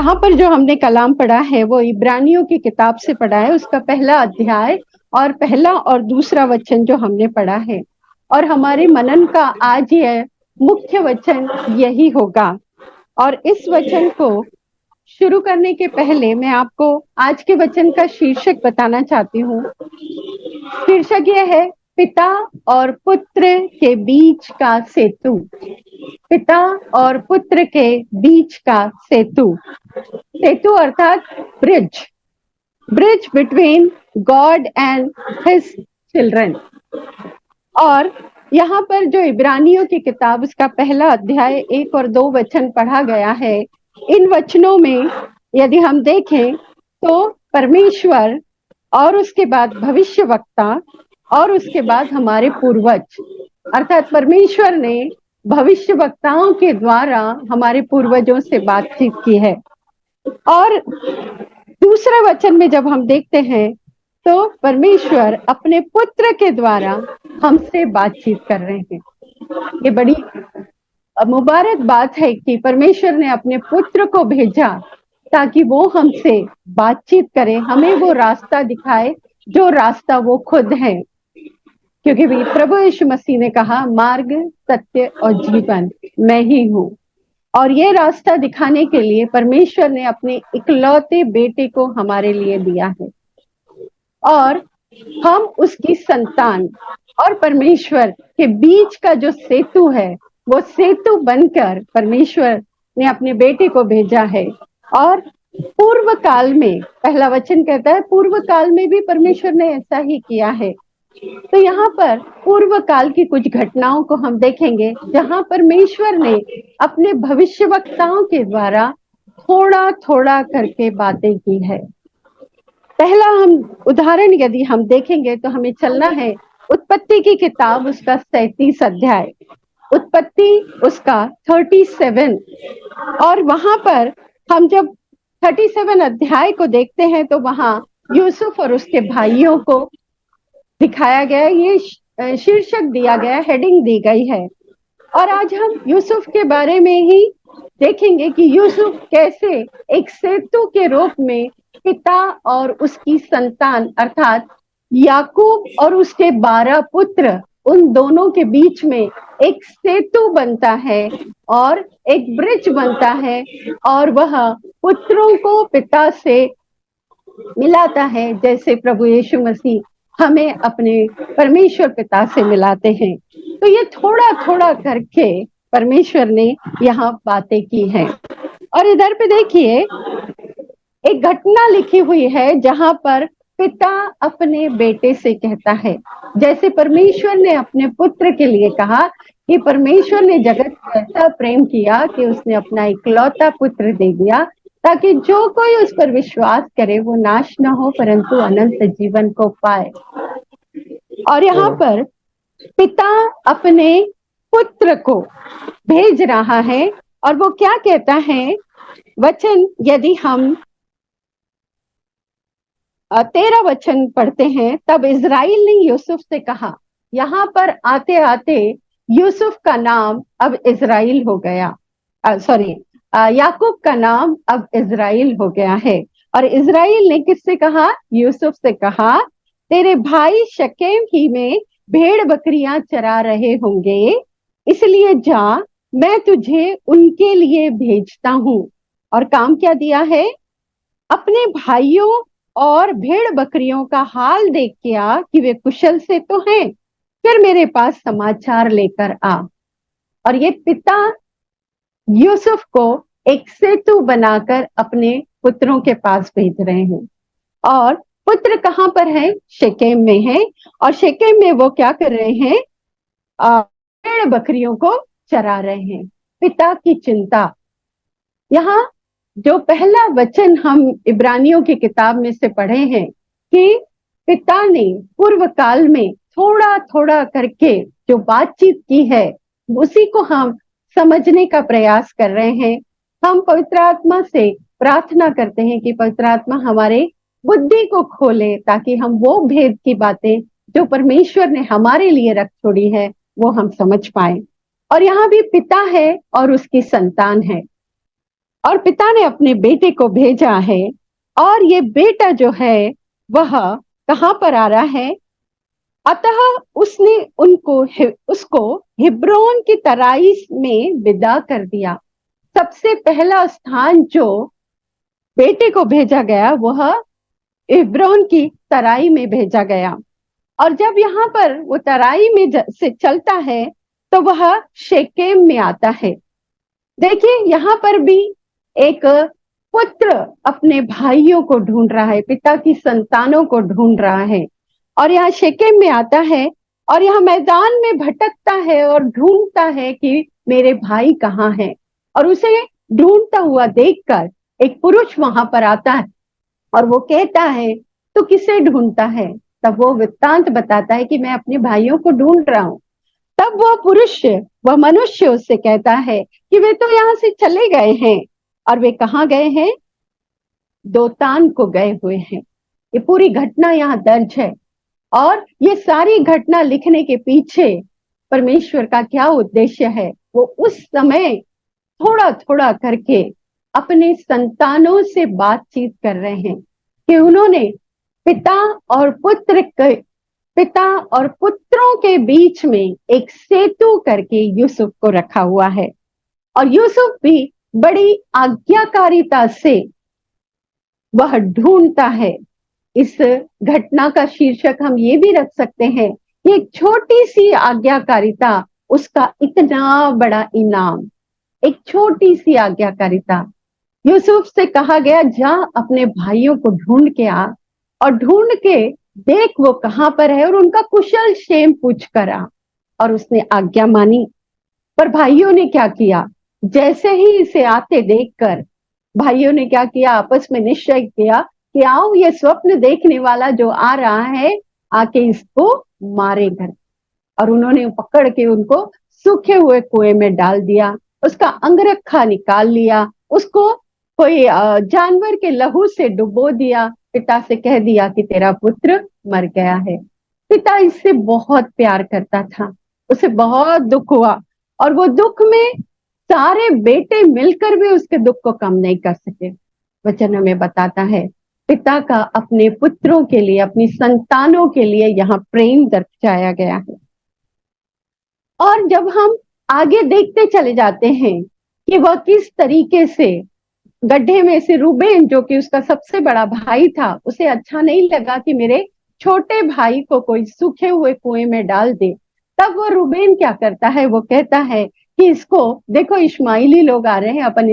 यहाँ पर जो हमने कलाम पढ़ा है वो इब्रानियों की किताब से पढ़ा है, उसका पहला अध्याय और पहला और दूसरा वचन जो हमने पढ़ा है। और हमारे मनन का आज यह मुख्य वचन यही होगा। और इस वचन को शुरू करने के पहले मैं आपको आज के वचन का शीर्षक बताना चाहती हूँ। शीर्षक यह है, पिता और पुत्र के बीच का सेतु। पिता और पुत्र के बीच का सेतु। सेतु अर्थात bridge, bridge between God and his children. और यहाँ पर जो इब्रानियों की किताब, उसका पहला अध्याय 1 और 2 वचन पढ़ा गया है। इन वचनों में यदि हम देखें तो परमेश्वर और उसके बाद भविष्यवक्ता और उसके बाद हमारे पूर्वज, अर्थात परमेश्वर ने भविष्यवक्ताओं के द्वारा हमारे पूर्वजों से बातचीत की है। और दूसरे वचन में जब हम देखते हैं तो परमेश्वर अपने पुत्र के द्वारा हमसे बातचीत कर रहे हैं। ये बड़ी मुबारक बात है कि परमेश्वर ने अपने पुत्र को भेजा ताकि वो हमसे बातचीत करे, हमें वो रास्ता दिखाए जो रास्ता वो खुद है। क्योंकि प्रभु यीशु मसीह ने कहा, मार्ग, सत्य और जीवन मैं ही हूँ। और ये रास्ता दिखाने के लिए परमेश्वर ने अपने इकलौते बेटे को हमारे लिए दिया है। और हम उसकी संतान और परमेश्वर के बीच का जो सेतु है, वो सेतु बनकर परमेश्वर ने अपने बेटे को भेजा है। और पूर्व काल में, पहला वचन कहता है, पूर्व काल में भी परमेश्वर ने ऐसा ही किया है। तो यहाँ पर पूर्व काल की कुछ घटनाओं को हम देखेंगे जहां परमेश्वर ने अपने भविष्यवक्ताओं के द्वारा थोड़ा थोड़ा करके बातें की है। पहला हम उदाहरण यदि हम देखेंगे तो हमें चलना है उत्पत्ति की किताब, उसका 37 अध्याय, उत्पत्ति उसका 37। और वहां पर हम जब 37 अध्याय को देखते हैं तो वहां यूसुफ और उसके भाइयों को दिखाया गया, ये शीर्षक दिया गया, हेडिंग दी गई है। और आज हम यूसुफ के बारे में ही देखेंगे कि यूसुफ कैसे एक सेतु के रूप में पिता और उसकी संतान अर्थात याकूब और उसके 12 पुत्र, उन दोनों के बीच में एक सेतु बनता है और एक ब्रिज बनता है। और वह पुत्रों को पिता से मिलाता है, जैसे प्रभु यीशु मसीह हमें अपने परमेश्वर पिता से मिलाते हैं। तो ये थोड़ा थोड़ा करके परमेश्वर ने यहाँ बातें की हैं। और इधर पे देखिए, एक घटना लिखी हुई है जहां पर पिता अपने बेटे से कहता है, जैसे परमेश्वर ने अपने पुत्र के लिए कहा कि परमेश्वर ने जगत को ऐसा प्रेम किया कि उसने अपना इकलौता पुत्र दे दिया ताकि जो कोई उस पर विश्वास करे वो नाश न हो परंतु अनंत जीवन को पाए। और यहाँ पर पिता अपने पुत्र को भेज रहा है और वो क्या कहता है, वचन यदि हम 13 वचन पढ़ते हैं, तब इज़राइल ने यूसुफ से कहा। यहाँ पर आते आते यूसुफ का नाम अब इज़राइल हो गया, सॉरी, याकूब का नाम अब इज़राइल हो गया है। और इज़राइल ने किससे कहा? यूसुफ से कहा, तेरे भाई शकेम ही में भेड़ बकरियां चरा रहे होंगे, इसलिए जा, मैं तुझे उनके लिए भेजता हूं। और काम क्या दिया है? अपने भाइयों और भेड़ बकरियों का हाल देख के आ कि वे कुशल से तो हैं, फिर मेरे पास समाचार लेकर आ। और ये पिता यूसुफ को एक सेतु बनाकर अपने पुत्रों के पास भेज रहे हैं। और पुत्र कहाँ पर है? शेकेम में है। और शेकेम में वो क्या कर रहे हैं? भेड़ बकरियों को चरा रहे हैं। पिता की चिंता। यहाँ जो पहला वचन हम इब्रानियों की किताब में से पढ़े हैं कि पिता ने पूर्व काल में थोड़ा थोड़ा करके जो बातचीत की है, उसी को हम समझने का प्रयास कर रहे हैं। हम पवित्र आत्मा से प्रार्थना करते हैं कि पवित्र आत्मा हमारे बुद्धि को खोले ताकि हम वो भेद की बातें जो परमेश्वर ने हमारे लिए रख छोड़ी है वो हम समझ पाए। और यहाँ भी पिता है और उसकी संतान है। और पिता ने अपने बेटे को भेजा है। और ये बेटा जो है वह कहाँ पर आ रहा है? अतः उसने उसको हिब्रोन की तराई में विदा कर दिया। सबसे पहला स्थान जो बेटे को भेजा गया वह हिब्रोन की तराई में भेजा गया। और जब यहाँ पर वो तराई में से चलता है तो वह शेकेम में आता है। देखिए यहाँ पर भी एक पुत्र अपने भाइयों को ढूंढ रहा है, पिता की संतानों को ढूंढ रहा है। और यहाँ शेकेम में आता है और यहाँ मैदान में भटकता है और ढूंढता है कि मेरे भाई कहाँ हैं। और उसे ढूंढता हुआ देखकर एक पुरुष वहां पर आता है और वो कहता है तो किसे ढूंढता है? तब वो वृत्तांत बताता है कि मैं अपने भाइयों को ढूंढ रहा हूँ। तब वह मनुष्य उससे कहता है कि वे तो यहाँ से चले गए हैं। और वे कहाँ गए हैं? दोतान को गए हुए हैं। ये पूरी घटना यहाँ दर्ज है। और ये सारी घटना लिखने के पीछे परमेश्वर का क्या उद्देश्य है? वो उस समय थोड़ा थोड़ा करके अपने संतानों से बातचीत कर रहे हैं कि उन्होंने पिता और पुत्र के पिता और पुत्रों के बीच में एक सेतु करके यूसुफ को रखा हुआ है। और यूसुफ भी बड़ी आज्ञाकारिता से वह ढूंढता है। इस घटना का शीर्षक हम ये भी रख सकते हैं कि एक छोटी सी आज्ञाकारिता, उसका इतना बड़ा इनाम। एक छोटी सी आज्ञाकारिता। यूसुफ से कहा गया जा अपने भाइयों को ढूंढ के आ और ढूंढ के देख वो कहां पर है और उनका कुशल क्षेम पूछ कर आ। और उसने आज्ञा मानी। पर भाइयों ने क्या किया? जैसे ही इसे आते देखकर भाइयों ने क्या किया? आपस में निश्चय किया कि आओ ये स्वप्न देखने वाला जो आ रहा है आके इसको मारेगा। और उन्होंने पकड़ के उनको सूखे हुए कुएं में डाल दिया, उसका अंगरखा निकाल लिया, उसको कोई जानवर के लहू से डुबो दिया, पिता से कह दिया कि तेरा पुत्र मर गया है। पिता इससे बहुत प्यार करता था, उसे बहुत दुख हुआ। और वो दुख में सारे बेटे मिलकर भी उसके दुख को कम नहीं कर सके। वचन हमें बताता है पिता का अपने पुत्रों के लिए, अपनी संतानों के लिए यहाँ प्रेम दर्शाया गया है। और जब हम आगे देखते चले जाते हैं कि वह किस तरीके से गड्ढे में से रूबेन, जो कि उसका सबसे बड़ा भाई था, उसे अच्छा नहीं लगा कि मेरे छोटे भाई को कोई सूखे हुए कुएं में डाल दे। तब वो रूबेन क्या करता है? वो कहता है कि इसको देखो, इश्माइली लोग आ रहे हैं, अपन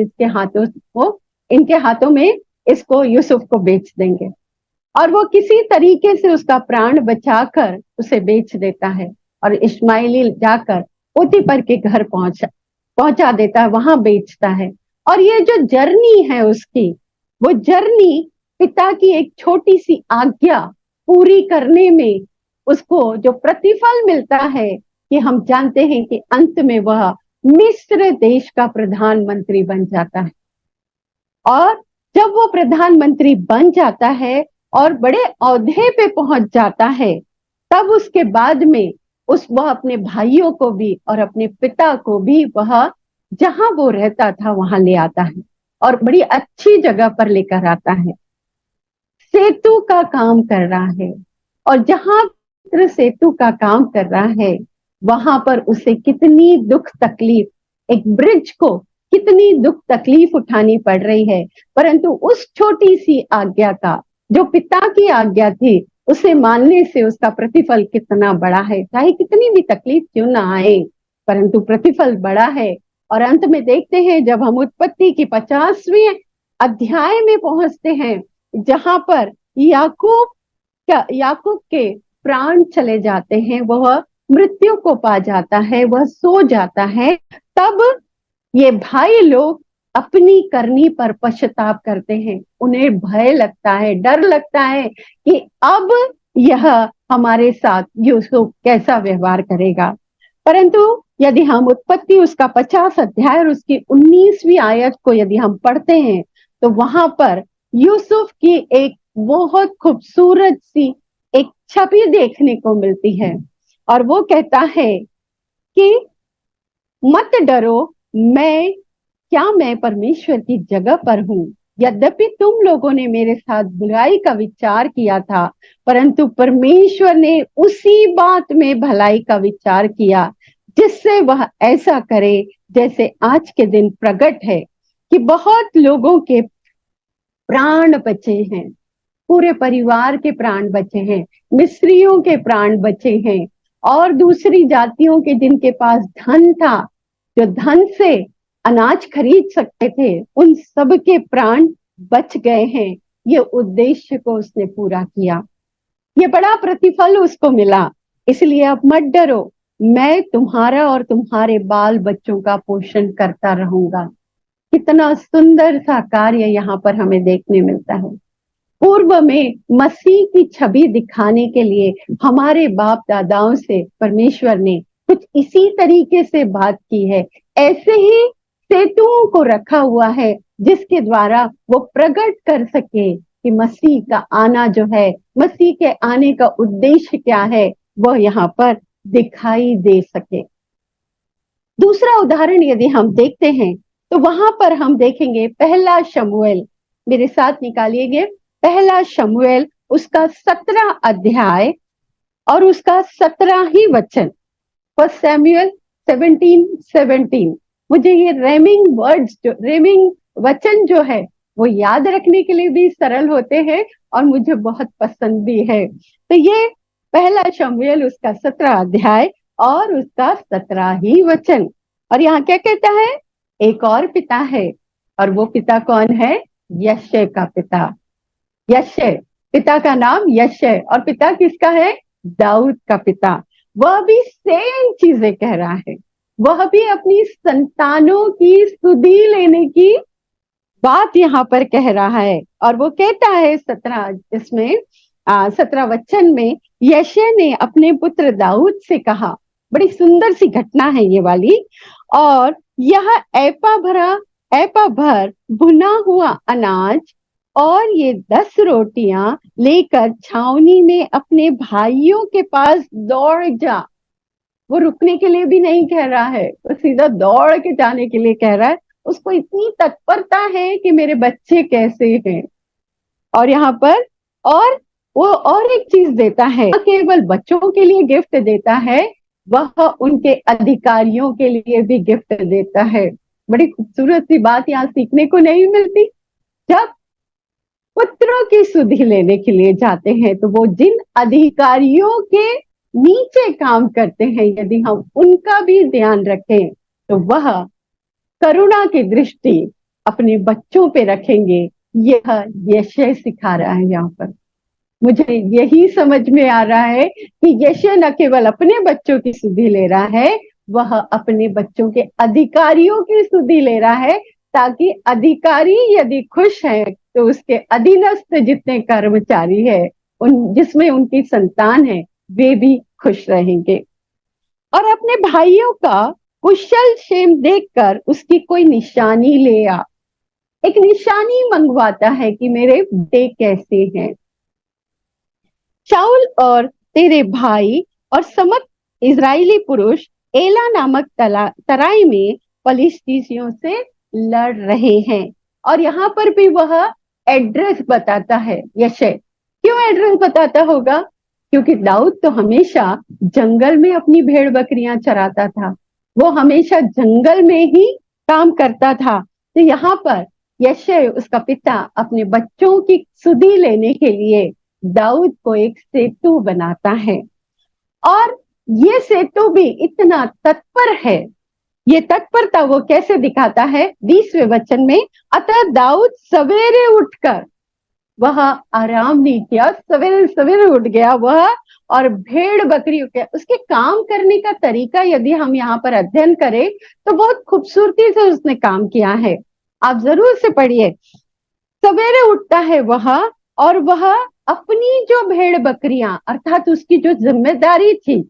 इनके हाथों में इसको यूसुफ को बेच देंगे। और वो किसी तरीके से उसका प्राण बचाकर उसे बेच देता है। और इस्माइली जाकर पोतीपर के घर पहुंचा देता है, वहां बेचता है। और ये जो जर्नी है उसकी, वो जर्नी पिता की एक छोटी सी आज्ञा पूरी करने में उसको जो प्रतिफल मिलता है कि हम जानते हैं कि अंत में वह मिस्र देश का प्रधानमंत्री बन जाता है। और जब वो प्रधानमंत्री बन जाता है और बड़े औहदे पे पहुंच जाता है, तब उसके बाद में वह अपने भाइयों को भी और अपने पिता को भी वह जहां वो रहता था वहां ले आता है और बड़ी अच्छी जगह पर लेकर आता है। सेतु का काम कर रहा है। और जहां सेतु का काम कर रहा है वहां पर उसे कितनी दुख तकलीफ, एक ब्रिज को कितनी दुख तकलीफ उठानी पड़ रही है, परंतु उस छोटी सी आज्ञा का, जो पिता की आज्ञा थी, उसे मानने से उसका प्रतिफल कितना बड़ा है। चाहे कितनी भी तकलीफ क्यों ना आए, परंतु प्रतिफल बड़ा है। और अंत में देखते हैं जब हम उत्पत्ति की 50वें अध्याय में पहुंचते हैं, जहां पर याकूब के प्राण चले जाते हैं, वह मृत्यु को पा जाता है, वह सो जाता है। तब ये भाई लोग अपनी करनी पर पश्चाताप करते हैं। उन्हें भय लगता है, डर लगता है कि अब यह हमारे साथ यूसुफ कैसा व्यवहार करेगा। परंतु यदि हम उत्पत्ति उसका 50 अध्याय और उसकी 19वीं आयत को यदि हम पढ़ते हैं, तो वहां पर यूसुफ की एक बहुत खूबसूरत सी एक छवि देखने को मिलती है। और वो कहता है कि मत डरो, मैं क्या मैं परमेश्वर की जगह पर हूँ? यद्यपि तुम लोगों ने मेरे साथ बुराई का विचार किया था, परंतु परमेश्वर ने उसी बात में भलाई का विचार किया, जिससे वह ऐसा करे जैसे आज के दिन प्रकट है कि बहुत लोगों के प्राण बचे हैं, पूरे परिवार के प्राण बचे हैं, मिस्रियों के प्राण बचे हैं, और दूसरी जातियों के जिनके पास धन था, जो धन से अनाज खरीद सकते थे, उन सब के प्राण बच गए हैं। ये उद्देश्य को उसने पूरा किया, ये बड़ा प्रतिफल उसको मिला। इसलिए अब मत डरो, मैं तुम्हारा और तुम्हारे बाल बच्चों का पोषण करता रहूंगा। कितना सुंदर सा कार्य यहाँ पर हमें देखने मिलता है। पूर्व में मसीह की छवि दिखाने के लिए हमारे बाप दादाओं से परमेश्वर ने कुछ इसी तरीके से बात की है। ऐसे ही सेतुओं को रखा हुआ है, जिसके द्वारा वो प्रकट कर सके कि मसीह का आना जो है, मसीह के आने का उद्देश्य क्या है, वह यहाँ पर दिखाई दे सके। दूसरा उदाहरण यदि हम देखते हैं तो वहां पर हम देखेंगे पहला शमूएल, मेरे साथ निकालिएगे पहला शमूएल, उसका 17 अध्याय और उसका 17 ही वचन। First Samuel 17:17। मुझे ये रेमिंग वर्ड्स, जो रेमिंग वचन जो है, वो याद रखने के लिए भी सरल होते हैं और मुझे बहुत पसंद भी है। तो ये पहला शमूएल उसका 17 अध्याय और उसका 17 ही वचन। और यहाँ क्या कहता है? एक और पिता है, और वो पिता कौन है? यशय का पिता। यशय, पिता का नाम यशय, और पिता किसका है? दाऊद का पिता। वह भी सेम चीजें कह रहा है, वह भी अपनी संतानों की सुधि लेने की बात यहाँ पर कह रहा है। और वो कहता है 17 वचन में, यशय ने अपने पुत्र दाऊद से कहा, बड़ी सुंदर सी घटना है ये वाली, और यह ऐपा भर भुना हुआ अनाज और ये 10 रोटियां लेकर छावनी में अपने भाइयों के पास दौड़ जा। वो रुकने के लिए भी नहीं कह रहा है, वो सीधा दौड़ के जाने के लिए कह रहा है। उसको इतनी तत्परता है कि मेरे बच्चे कैसे हैं। और यहाँ पर और वो और एक चीज देता है, केवल बच्चों के लिए गिफ्ट देता है, वह उनके अधिकारियों के लिए भी गिफ्ट देता है। बड़ी खूबसूरत सी बात यहाँ सीखने को नहीं मिलती। जब पुत्रों की सुधि लेने के लिए जाते हैं, तो वो जिन अधिकारियों के नीचे काम करते हैं, यदि हम उनका भी ध्यान रखें, तो वह करुणा की दृष्टि अपने बच्चों पे रखेंगे। यह यशय सिखा रहा है यहाँ पर। मुझे यही समझ में आ रहा है कि यशय न केवल अपने बच्चों की सुधि ले रहा है, वह अपने बच्चों के अधिकारियों की सुधि ले रहा है, ताकि अधिकारी यदि खुश है तो उसके अधीनस्थ जितने कर्मचारी है, उन जिसमें उनकी संतान है, वे भी खुश रहेंगे। और अपने भाइयों का कुशल क्षेम देखकर उसकी कोई निशानी ले आ। एक निशानी मंगवाता है कि मेरे बेटे कैसे हैं। शाऊल और तेरे भाई और समस्त इजरायली पुरुष एला नामक तराई में फलिस्तीसियों से लड़ रहे हैं। और यहाँ पर भी वह एड्रेस बताता है यशय। क्यों एड्रेस बताता होगा? क्योंकि दाऊद तो हमेशा जंगल में अपनी भेड़ बकरियां चराता था, वो हमेशा जंगल में ही काम करता था। तो यहाँ पर यशय, उसका पिता, अपने बच्चों की सुधि लेने के लिए दाऊद को एक सेतु बनाता है। और ये सेतु भी इतना तत्पर है, ये तत्परता वो कैसे दिखाता है? 20वें वचन में, अतः दाऊद सवेरे उठकर, वह आराम नहीं किया, सवेरे सवेरे उठ गया वह, और भेड़ बकरियों के उसके काम करने का तरीका यदि हम यहाँ पर अध्ययन करें तो बहुत खूबसूरती से उसने काम किया है। आप जरूर से पढ़िए। सवेरे उठता है वह, और वह अपनी जो भेड़ बकरियां, अर्थात उसकी जो जिम्मेदारी थी,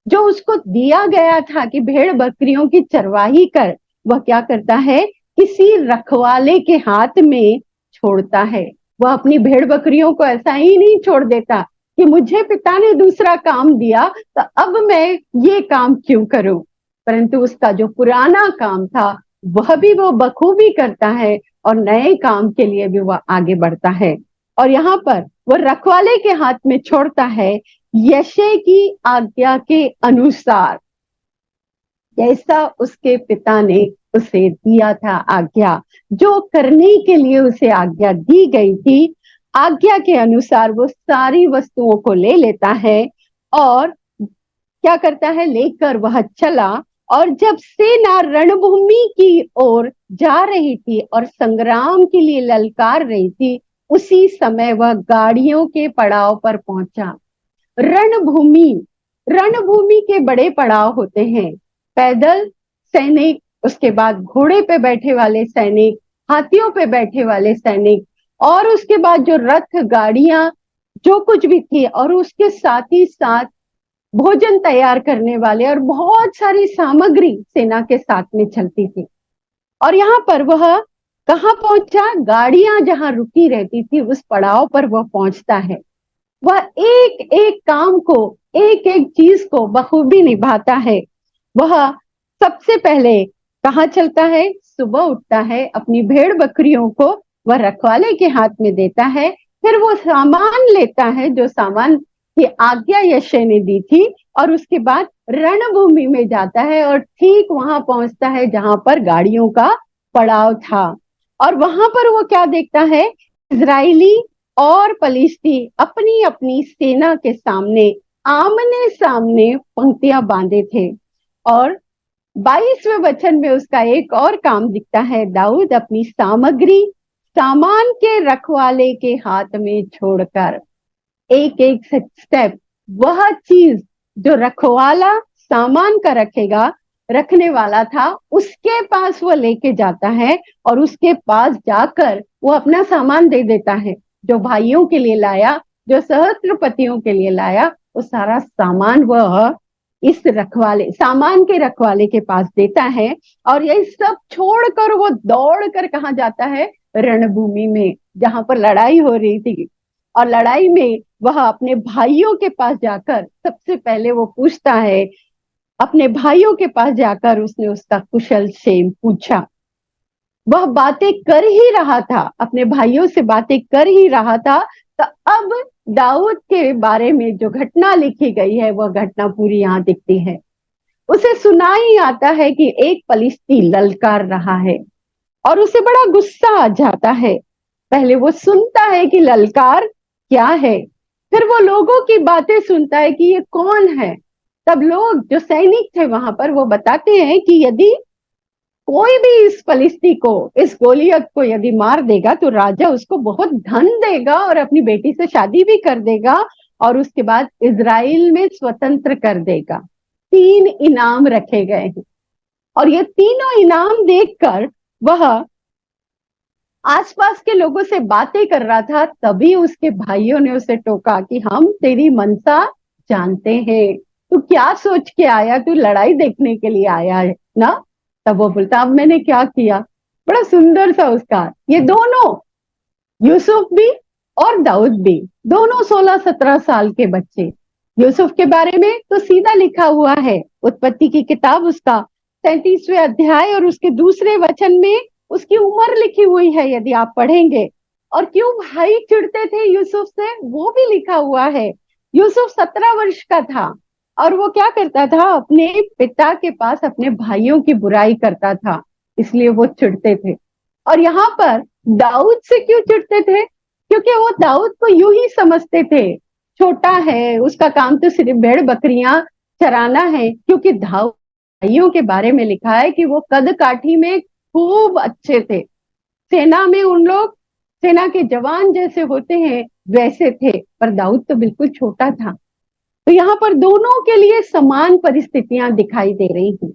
जो उसको दिया गया था कि भेड़ बकरियों की चरवाही कर, वह क्या करता है? किसी रखवाले के हाथ में छोड़ता है। वह अपनी भेड़ बकरियों को ऐसा ही नहीं छोड़ देता कि मुझे पिता ने दूसरा काम दिया तो अब मैं ये काम क्यों करूं, परंतु उसका जो पुराना काम था वह भी वो बखूबी करता है और नए काम के लिए भी वह आगे बढ़ता है। और यहाँ पर वो रखवाले के हाथ में छोड़ता है यशे की आज्ञा के अनुसार, जैसा उसके पिता ने उसे दिया था आज्ञा, जो करने के लिए उसे आज्ञा दी गई थी, आज्ञा के अनुसार वो सारी वस्तुओं को ले लेता है और क्या करता है, लेकर वह चला। और जब सेना रणभूमि की ओर जा रही थी और संग्राम के लिए ललकार रही थी, उसी समय वह गाड़ियों के पड़ाव पर पहुंचा। रणभूमि, रणभूमि के बड़े पड़ाव होते हैं, पैदल सैनिक, उसके बाद घोड़े पे बैठे वाले सैनिक, हाथियों पे बैठे वाले सैनिक, और उसके बाद जो रथ गाड़ियां जो कुछ भी थी, और उसके साथ ही साथ भोजन तैयार करने वाले और बहुत सारी सामग्री सेना के साथ में चलती थी। और यहाँ पर वह कहाँ पहुंचा, गाड़ियां जहां रुकी रहती थी उस पड़ाव पर वह पहुंचता है। वह एक एक काम को, एक एक चीज को बखूबी निभाता है। वह सबसे पहले कहाँ चलता है, सुबह उठता है, अपनी भेड़ बकरियों को वह रखवाले के हाथ में देता है। फिर वो सामान लेता है जो सामान की आज्ञा यशे ने दी थी, और उसके बाद रणभूमि में जाता है और ठीक वहां पहुंचता है जहां पर गाड़ियों का पड़ाव था। और वहां पर वो क्या देखता है, इजरायली और फलिस्ती अपनी अपनी सेना के सामने आमने सामने पंक्तियां बांधे थे। और 22वें वचन में उसका एक और काम दिखता है, दाऊद अपनी सामग्री सामान के रखवाले के हाथ में छोड़कर, एक एक स्टेप, वह चीज जो रखवाला सामान का रखेगा, रखने वाला था, उसके पास वो लेके जाता है और उसके पास जाकर वो अपना सामान दे देता है। जो भाइयों के लिए लाया, जो सहस्त्रपतियों के लिए लाया, वो सारा सामान वह इस रखवाले, सामान के रखवाले के पास देता है। और यही सब छोड़कर वो दौड़ कर कहा जाता है, रणभूमि में, जहां पर लड़ाई हो रही थी। और लड़ाई में वह अपने भाइयों के पास जाकर सबसे पहले वो पूछता है, अपने भाइयों के पास जाकर उसने उसका कुशल क्षेम पूछा। वह बातें कर ही रहा था, अपने भाइयों से बातें कर ही रहा था। तो अब दाऊद के बारे में जो घटना लिखी गई है वह घटना पूरी यहाँ दिखती है। उसे सुनाई आता है कि एक फलिस्ती ललकार रहा है और उसे बड़ा गुस्सा आ जाता है। पहले वो सुनता है कि ललकार क्या है, फिर वो लोगों की बातें सुनता है कि ये कौन है। तब लोग जो सैनिक थे वहां पर वो बताते हैं कि यदि कोई भी इस फलिस्ती को, इस गोलियत को यदि मार देगा तो राजा उसको बहुत धन देगा और अपनी बेटी से शादी भी कर देगा और उसके बाद इजराइल में स्वतंत्र कर देगा। 3 इनाम रखे गए हैं और ये तीनों इनाम देखकर वह आसपास के लोगों से बातें कर रहा था। तभी उसके भाइयों ने उसे टोका कि हम तेरी मनसा जानते हैं, तू क्या सोच के आया, तू लड़ाई देखने के लिए आया है ना। तब वो बोलता, अब मैंने क्या किया। बड़ा सुंदर सा उसका, ये दोनों, यूसुफ भी और दाऊद भी, दोनों 16-17 साल के बच्चे। यूसुफ के बारे में तो सीधा लिखा हुआ है, उत्पत्ति की किताब उसका 37वें अध्याय और उसके दूसरे वचन में उसकी उम्र लिखी हुई है, यदि आप पढ़ेंगे। और क्यों भाई चिढ़ते थे यूसुफ से, वो भी लिखा हुआ है। यूसुफ 17 वर्ष का था और वो क्या करता था, अपने पिता के पास अपने भाइयों की बुराई करता था, इसलिए वो चिढ़ते थे। और यहाँ पर दाऊद से क्यों चिढ़ते थे, क्योंकि वो दाऊद को यूं ही समझते थे, छोटा है, उसका काम तो सिर्फ भेड़ बकरियां चराना है। क्योंकि दाऊद भाइयों के बारे में लिखा है कि वो कद काठी में खूब अच्छे थे, सेना में उन लोग सेना के जवान जैसे होते हैं वैसे थे, पर दाऊद तो बिल्कुल छोटा था। तो यहाँ पर दोनों के लिए समान परिस्थितियां दिखाई दे रही थी,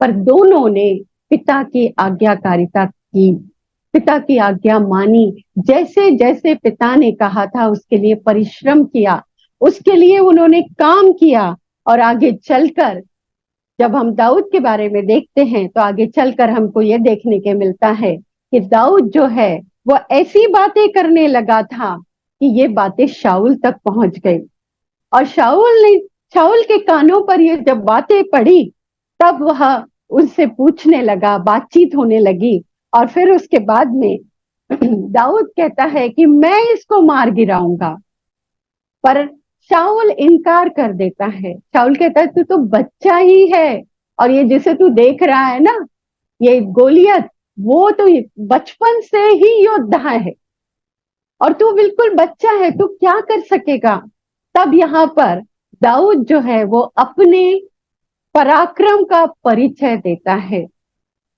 पर दोनों ने पिता की आज्ञाकारिता की, पिता की आज्ञा मानी। जैसे जैसे पिता ने कहा था उसके लिए परिश्रम किया, उसके लिए उन्होंने काम किया। और आगे चलकर जब हम दाऊद के बारे में देखते हैं तो आगे चलकर हमको ये देखने के मिलता है कि दाऊद जो है वो ऐसी बातें करने लगा था कि ये बातें शाऊल तक पहुंच गई। और शाऊल के कानों पर ये जब बातें पड़ी, तब वह उनसे पूछने लगा, बातचीत होने लगी। और फिर उसके बाद में दाऊद कहता है कि मैं इसको मार गिराऊंगा, पर शाऊल इनकार कर देता है। शाऊल कहता है तू तो बच्चा ही है, और ये जिसे तू देख रहा है ना, ये गोलियत, वो तो बचपन से ही योद्धा है और तू बिल्कुल बच्चा है, तू क्या कर सकेगा। तब यहाँ पर दाऊद जो है वो अपने पराक्रम का परिचय देता है।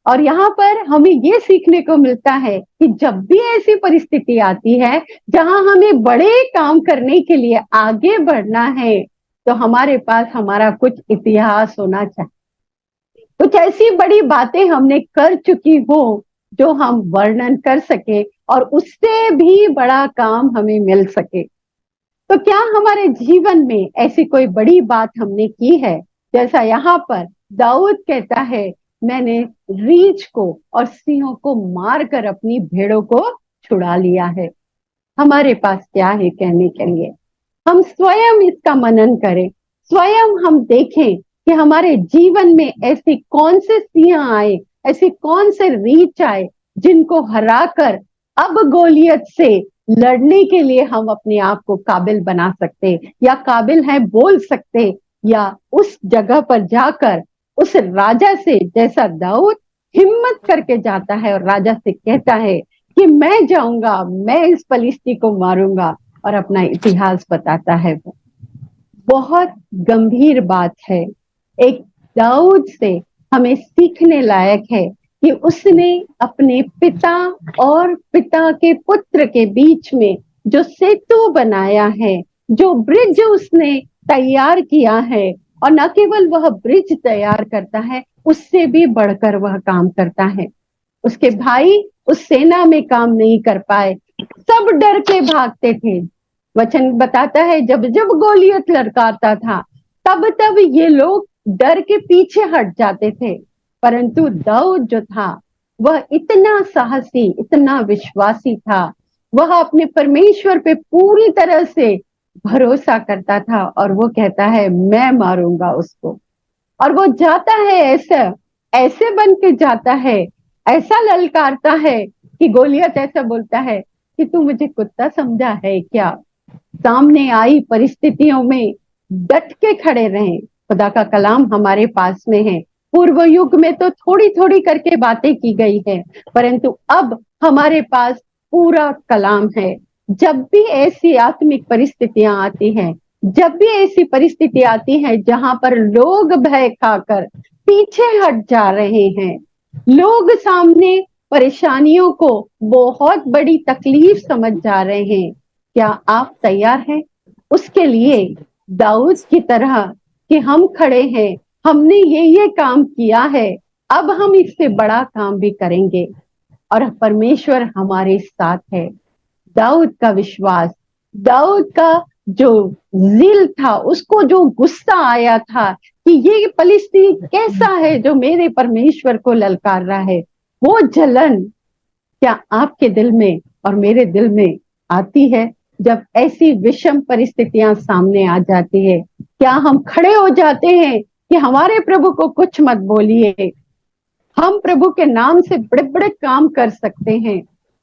और यहाँ पर हमें ये सीखने को मिलता है कि जब भी ऐसी परिस्थिति आती है जहां हमें बड़े काम करने के लिए आगे बढ़ना है, तो हमारे पास हमारा कुछ इतिहास होना चाहिए, कुछ ऐसी बड़ी बातें हमने कर चुकी हो जो हम वर्णन कर सके और उससे भी बड़ा काम हमें मिल सके। तो क्या हमारे जीवन में ऐसी कोई बड़ी बात हमने की है, जैसा यहाँ पर दाऊद कहता है, मैंने रीछ को और सिंहों को मारकर अपनी भेड़ों को छुड़ा लिया है। हमारे पास क्या है कहने के लिए? हम स्वयं इसका मनन करें, स्वयं हम देखें कि हमारे जीवन में ऐसे कौन से सिंह आए, ऐसे कौन से रीछ आए जिनको हराकर अब गोलियत से लड़ने के लिए हम अपने आप को काबिल बना सकते, या काबिल है बोल सकते, या उस जगह पर जाकर उस राजा से, जैसा दाऊद हिम्मत करके जाता है और राजा से कहता है कि मैं जाऊंगा, मैं इस फलिस्ती को मारूंगा, और अपना इतिहास बताता है। वो बहुत गंभीर बात है। एक दाऊद से हमें सीखने लायक है कि उसने अपने पिता और पिता के पुत्र के बीच में जो सेतु बनाया है, जो ब्रिज उसने तैयार किया है, और न केवल वह ब्रिज तैयार करता है, उससे भी बढ़कर वह काम करता है। उसके भाई उस सेना में काम नहीं कर पाए, सब डर के भागते थे। वचन बताता है जब जब गोलियत लड़काता था, तब तब ये लोग डर के पीछे हट जाते थे। परंतु दाऊद जो था वह इतना साहसी, इतना विश्वासी था, वह अपने परमेश्वर पे पूरी तरह से भरोसा करता था, और वो कहता है मैं मारूंगा उसको। और वो जाता है ऐसे ऐसे बन के जाता है, ऐसा ललकारता है कि गोलियत ऐसा बोलता है कि तू मुझे कुत्ता समझा है क्या। सामने आई परिस्थितियों में डट के खड़े रहें। खुदा का कलाम हमारे पास में है। पूर्व युग में तो थोड़ी थोड़ी करके बातें की गई है, परंतु अब हमारे पास पूरा कलाम है। जब भी ऐसी आत्मिक परिस्थितियां आती हैं, जब भी ऐसी परिस्थिति आती है जहां पर लोग भय खाकर पीछे हट जा रहे हैं, लोग सामने परेशानियों को बहुत बड़ी तकलीफ समझ जा रहे हैं, क्या आप तैयार हैं उसके लिए? दाऊद की तरह कि हम खड़े हैं, हमने ये काम किया है, अब हम इससे बड़ा काम भी करेंगे और परमेश्वर हमारे साथ है। दाऊद का विश्वास, दाऊद का जो जिल था, उसको जो गुस्सा आया था कि ये फलिस्ती कैसा है जो मेरे परमेश्वर को ललकार रहा है, वो जलन क्या आपके दिल में और मेरे दिल में आती है? जब ऐसी विषम परिस्थितियां सामने आ जाती है, क्या हम खड़े हो जाते हैं कि हमारे प्रभु को कुछ मत बोलिए, हम प्रभु के नाम से बड़े बड़े काम कर सकते हैं,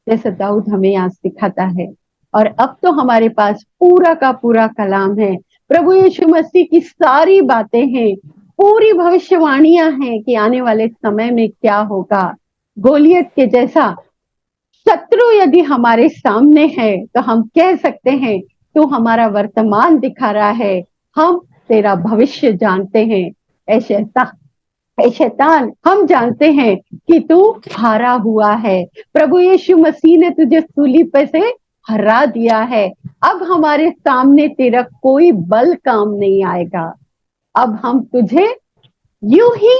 जैसे दाऊद हमें आज सिखाता है। और अब तो हमारे पास पूरा का पूरा कलाम है, प्रभु यीशु मसीह की सारी बातें हैं, पूरी भविष्यवाणियां हैं कि आने वाले समय में क्या होगा। गोलियत के जैसा शत्रु यदि हमारे सामने है तो हम कह सकते हैं तू हमारा वर्तमान दिखा रहा है, हम तेरा भविष्य जानते हैं। ऐ शैतान, हम जानते हैं कि तू हारा हुआ है, प्रभु यीशु मसीह ने तुझे सूली पे से हरा दिया है। अब हमारे सामने तेरा कोई बल काम नहीं आएगा। अब हम तुझे यूं ही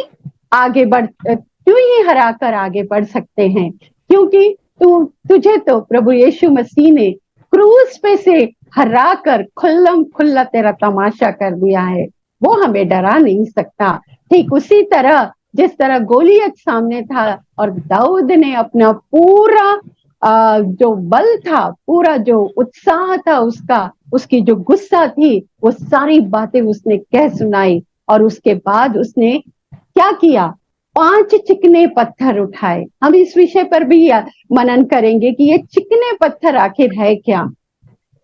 आगे बढ़ यूं ही हरा कर आगे बढ़ सकते हैं, क्योंकि तुझे तो प्रभु यीशु मसीह ने क्रूस पे से हरा कर खुल्लम खुल्ला तेरा तमाशा कर दिया है, वो हमें डरा नहीं सकता। ठीक उसी तरह जिस तरह गोलियत सामने था और दाऊद ने अपना पूरा जो बल था, पूरा जो उत्साह था उसका, उसकी जो गुस्सा थी, वो सारी बातें उसने कह सुनाई। और उसके बाद उसने क्या किया? 5 चिकने पत्थर उठाए। हम इस विषय पर भी मनन करेंगे कि ये चिकने पत्थर आखिर है क्या।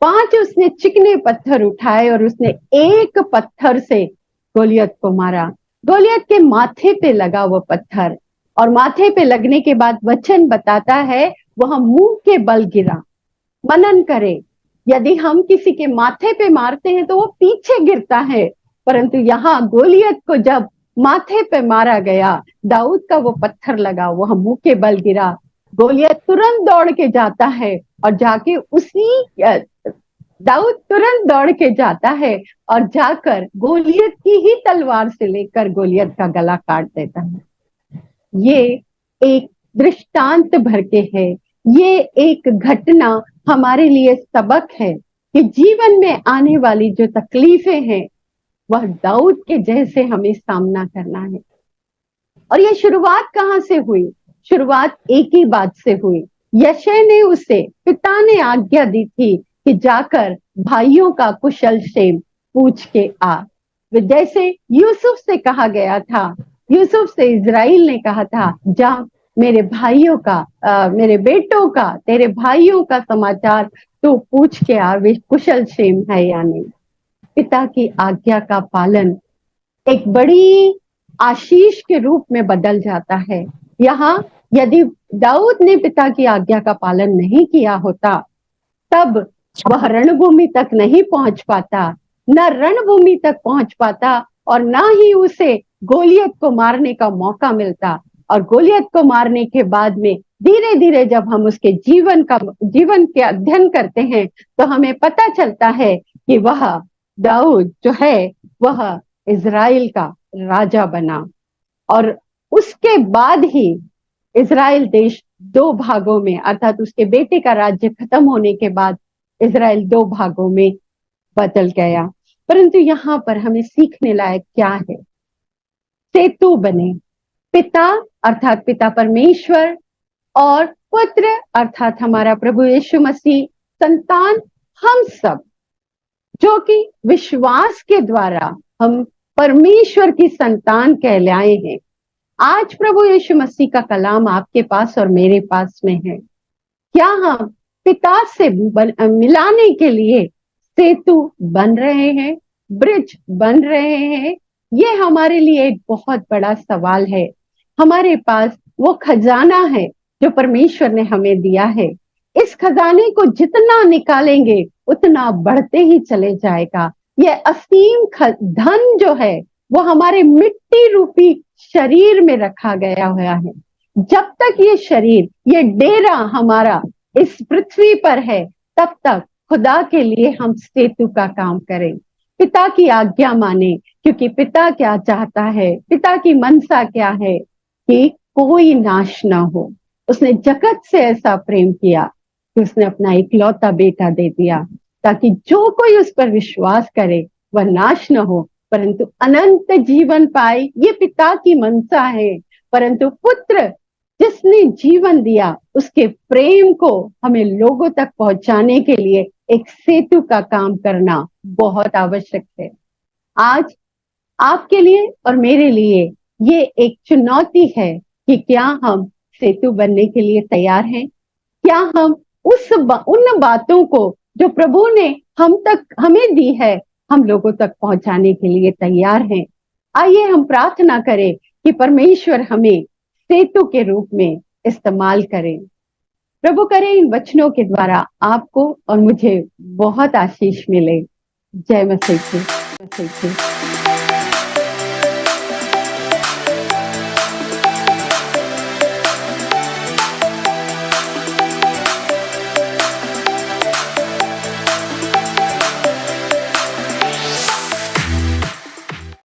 5 उसने चिकने पत्थर उठाए और उसने एक पत्थर से गोलियत को मारा। गोलियत के माथे पे लगा वो पत्थर, और माथे पे लगने के बाद वचन बताता है वह मुंह के बल गिरा। मनन करे, यदि हम किसी के माथे पे मारते हैं तो वो पीछे गिरता है, परंतु यहाँ गोलियत को जब माथे पे मारा गया, दाऊद का वो पत्थर लगा, वह मुंह के बल गिरा। गोलियत तुरंत दौड़ के जाता है और जाके दाऊद तुरंत दौड़ के जाता है और जाकर गोलियत की ही तलवार से लेकर गोलियत का गला काट देता है। ये एक दृष्टांत भर के है, ये एक घटना हमारे लिए सबक है कि जीवन में आने वाली जो तकलीफें हैं वह दाऊद के जैसे हमें सामना करना है। और ये शुरुआत कहाँ से हुई? शुरुआत एक ही बात से हुई। यशय ने उसे, पिता ने आज्ञा दी थी कि जाकर भाइयों का कुशल क्षेम पूछ के आ। जैसे यूसुफ से कहा गया था, यूसुफ से इज़राइल ने कहा था, जा मेरे भाइयों का, मेरे बेटों का, तेरे भाइयों का समाचार तू पूछ के आ, वे कुशल क्षेम है या नहीं। पिता की आज्ञा का पालन एक बड़ी आशीष के रूप में बदल जाता है। यहाँ यदि दाऊद ने पिता की आज्ञा का पालन नहीं किया होता, तब वह रणभूमि तक नहीं पहुंच पाता, न रणभूमि तक पहुंच पाता और ना ही उसे गोलियत को मारने का मौका मिलता। और गोलियत को मारने के बाद में धीरे धीरे जब हम उसके जीवन के अध्ययन करते हैं तो हमें पता चलता है कि वह दाऊद जो है वह इज़राइल का राजा बना। और उसके बाद ही इज़राइल देश 2 भागों में, अर्थात उसके बेटे का राज्य खत्म होने के बाद इज़राइल 2 भागों में बदल गया। परंतु यहाँ पर हमें सीखने लायक क्या है? सेतु बने, पिता अर्थात पिता परमेश्वर और पुत्र अर्थात हमारा प्रभु यीशु मसीह, संतान हम सब जो कि विश्वास के द्वारा हम परमेश्वर की संतान कहलाए हैं। आज प्रभु यीशु मसीह का कलाम आपके पास और मेरे पास में है। क्या हम पिता से मिलाने के लिए सेतु बन रहे हैं, ब्रिज बन रहे हैं? ये हमारे लिए एक बहुत बड़ा सवाल है। हमारे पास वो खजाना है जो परमेश्वर ने हमें दिया है। इस खजाने को जितना निकालेंगे उतना बढ़ते ही चले जाएगा। ये असीम धन जो है वो हमारे मिट्टी रूपी शरीर में रखा गया हुआ है। जब तक ये शरीर, ये डेरा हमारा इस पृथ्वी पर है, तब तक खुदा के लिए हम सेतु का काम करें, पिता की आज्ञा माने, क्योंकि पिता क्या चाहता है, पिता की मनसा क्या है कि कोई नाश ना हो। उसने जगत से ऐसा प्रेम किया कि उसने अपना इकलौता बेटा दे दिया, ताकि जो कोई उस पर विश्वास करे वह नाश न हो परंतु अनंत जीवन पाए। ये पिता की मनसा है। परंतु पुत्र जिसने जीवन दिया, उसके प्रेम को हमें लोगों तक पहुंचाने के लिए एक सेतु का काम करना बहुत आवश्यक है। आज आपके लिए और मेरे लिए ये एक चुनौती है कि क्या हम सेतु बनने के लिए तैयार हैं? क्या हम उन बातों को जो प्रभु ने हमें दी है, हम लोगों तक पहुंचाने के लिए तैयार हैं? आइए हम प्रार्थना करें कि परमेश्वर हमें सेतु के रूप में इस्तेमाल करें। प्रभु करे इन वचनों के द्वारा आपको और मुझे बहुत आशीष मिले। जय मसीह।